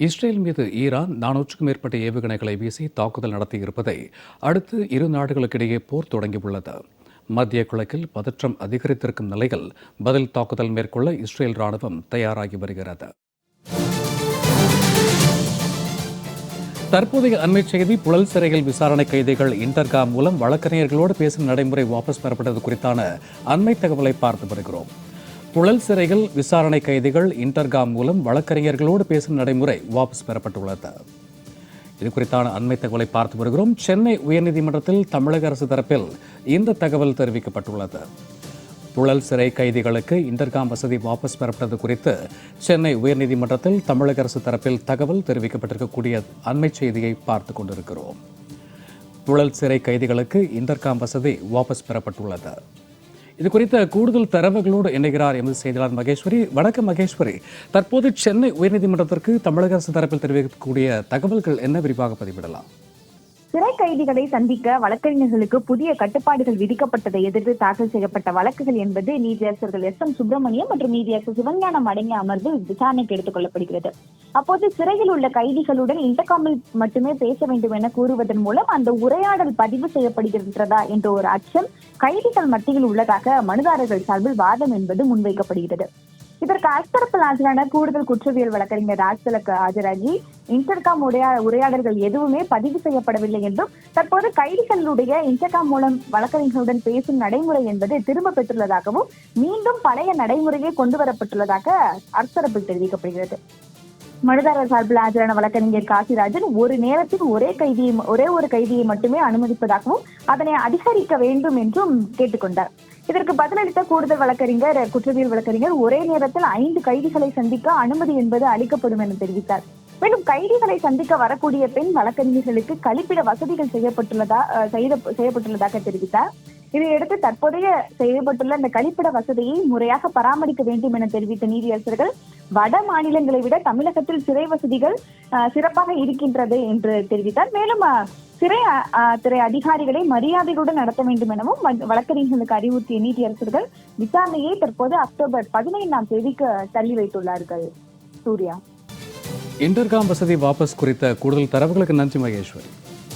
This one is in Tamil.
இஸ்ரேல் மீது ஈரான் 400க்கும் மேற்பட்ட ஏவுகணைகளை வீசி தாக்குதல் நடத்தியிருப்பதை அடுத்து இரு நாடுகளுக்கிடையே போர் தொடங்கியுள்ளது. மத்திய கிழக்கில் பதற்றம் அதிகரித்திருக்கும் நிலையில் பதில் தாக்குதல் மேற்கொள்ள இஸ்ரேல் ராணுவம் தயாராகி வருகிறது. தற்போதைய அண்மை செய்தி, புழல் சிறையில் விசாரணை கைதிகள் இன்டர்காம் மூலம் வழக்கறிஞர்களோடு பேசும் நடைமுறை வாபஸ் பெறப்பட்டது குறித்தான அண்மை தகவலை பார்த்து வருகிறோம். புழல் சிறையில் விசாரணை கைதிகள் இன்டர்காம் மூலம் வழக்கறிஞர்களோடு பேசும் நடைமுறை வாபஸ் பெறப்பட்டுள்ளது. இது குறித்தான அண்மை தகவலை பார்த்து வருகிறோம். சென்னை உயர்நீதிமன்றத்தில் தமிழக அரசு தரப்பில் இந்த தகவல் தெரிவிக்கப்பட்டுள்ளது. புழல் சிறை கைதிகளுக்கு இன்டர்காம் வசதி வாபஸ் பெறப்பட்டது குறித்து சென்னை உயர்நீதிமன்றத்தில் தமிழக அரசு தரப்பில் தகவல் தெரிவிக்கப்பட்டிருக்கக்கூடிய அண்மை செய்தியை பார்த்து கொண்டிருக்கிறோம். புழல் சிறை கைதிகளுக்கு இன்டர்காம் வசதி வாபஸ் பெறப்பட்டுள்ளது. இது குறித்த கூடுதல் தரவுகளோடு இணைகிறார் எமது செய்தியாளர் மகேஸ்வரி. வணக்கம் மகேஸ்வரி. தற்போது சென்னை உயர்நீதிமன்றத்திற்கு தமிழக அரசு தரப்பில் தெரிவிக்கக்கூடிய தகவல்கள் என்ன, விரிவாக பதிவிடலாம்? சிறை கைதிகளை சந்திக்க வழக்கறிஞர்களுக்கு புதிய கட்டுப்பாடுகள் விதிக்கப்பட்டதை எதிர்த்து தாக்கல் செய்யப்பட்ட வழக்குகள் என்பது நீதியரசர்கள் எஸ்.எம். சுப்பிரமணியம் மற்றும் நீதியரசர் சிவஞானம் அடங்கிய அமர்வு விசாரணைக்கு எடுத்துக் கொள்ளப்படுகிறது. அப்போது சிறையில் உள்ள கைதிகளுடன் இன்டர்காமில் மட்டுமே பேச வேண்டும் என கூறுவதன் மூலம் அந்த உரையாடல் பதிவு செய்யப்படுகின்றதா என்ற ஒரு அச்சம் கைதிகள் மத்தியில் உள்ளதாக மனுதாரர்கள் சார்பில் வாதம் என்பது முன்வைக்கப்படுகிறது. இதற்கு அரசரப்பில் ஆஜரான கூடுதல் குற்றவியல் வழக்கறிஞர் ராஜ்திலக் ஆஜராகி இன்டர்காம் உரையாடல்கள் எதுவுமே பதிவு செய்யப்படவில்லை என்றும் தற்போது கைதிகளுடைய இன்டர்காம் மூலம் வழக்கறிஞர்களுடன் பேசும் நடைமுறை என்பது திரும்ப பெற்றுள்ளதாகவும் மீண்டும் பழைய நடைமுறையை கொண்டு வரப்பட்டுள்ளதாக அரசரப்பில் தெரிவிக்கப்படுகிறது. மனுதாரர் சார்பில் ஆஜரான வழக்கறிஞர் காசிராஜன் ஒரு நேரத்தில் ஒரே ஒரு கைதியை மட்டுமே அனுமதிப்பதாகவும் அதனை அதிகரிக்க வேண்டும் என்றும் கேட்டுக்கொண்டார். இதற்கு பதிலளித்த கூடுதல் வழக்கறிஞர் குற்றவியல் வழக்கறிஞர் ஒரே நேரத்தில் 5 கைதிகளை சந்திக்க அனுமதி என்பது அளிக்கப்படும் என தெரிவித்தார். மேலும் கைதிகளை சந்திக்க வரக்கூடிய பெண் வழக்கறிஞர்களுக்கு கழிப்பிட வசதிகள் செய்யப்பட்டுள்ளதாக தெரிவித்தார். இதையடுத்து தற்போதைய செய்யப்பட்டுள்ள இந்த கழிப்பிட வசதியை முறையாக பராமரிக்க வேண்டும் என தெரிவித்த நீதியரசர்கள் வட மாநிலங்களை விட தமிழகத்தில் சிறை வசதிகள் சிறப்பாக இருக்கின்றது என்று தெரிவித்தார். மேலும் சிறை அதிகாரிகளை மரியாதையுடன் நடத்த வேண்டும் எனவும் வழக்கறிஞர்களுக்கு அறிவுறுத்திய நீதியரசர்கள் விசாரணையை தற்போது அக்டோபர் 15ஆம் தேதிக்கு தள்ளி வைத்துள்ளார்கள். சூர்யா, இன்டர்காம் வசதி வாபஸ் குறித்த கூடுதல் தரவுகளுக்கு நன்றி மகேஸ்வரி.